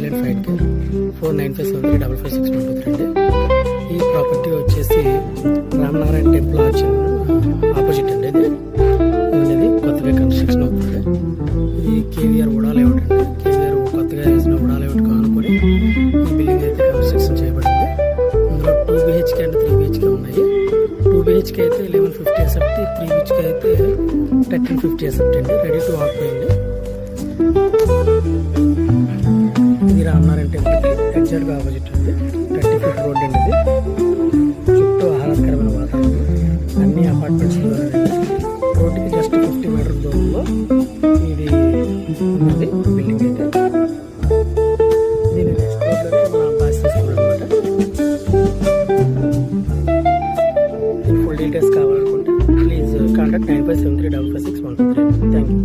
Steel and fine care 49573556 ఈ property వచ్చేసి Ramanarayana temple arch opposite అండి. ఇది కొత్తగా కన్స్ట్రక్షన్ అవుతుంది. ఇది కేవీఆర్ ఉడా లేఅవుట్ అండి. కేవీఆర్ కొత్తగా వేసిన ఉడా లేఅవుట్ కానుకొని ఈ బిల్డింగ్ అయితే కన్స్ట్రక్షన్ చేయబడింది. ఇందులో 2 BHK అండ్ 3 BHK ఉన్నాయి. 2 BHK అయితే 1150 ఎసెప్ట్, 3 BHK అయితే 1350 ఎసెప్ట్ అండి. రెడీ టు ఆక్యుపై అండి. ఇది రామనారాయణ టెంపుల్కి ఎగ్జాక్ట్గా ఆపోజిట్ అండి. 30 ఫీట్ రోడ్ అండి. ఇది చుట్టూ ఆహ్లాదకరమైన వాతావరణం, అన్ని అపార్ట్మెంట్స్ రోడ్డుకి జస్ట్ 50 మీటర్ దూరంలో ఇది ఉన్నది బిల్డింగ్ అయితే. దీని నెక్స్ట్ రోడ్లోనే మన బాసిస్ అనమాట. ఫుల్ డీటెయిల్స్ కావాలనుకుంటే ప్లీజ్ కాంటాక్ట్ 9573556123. Thank you.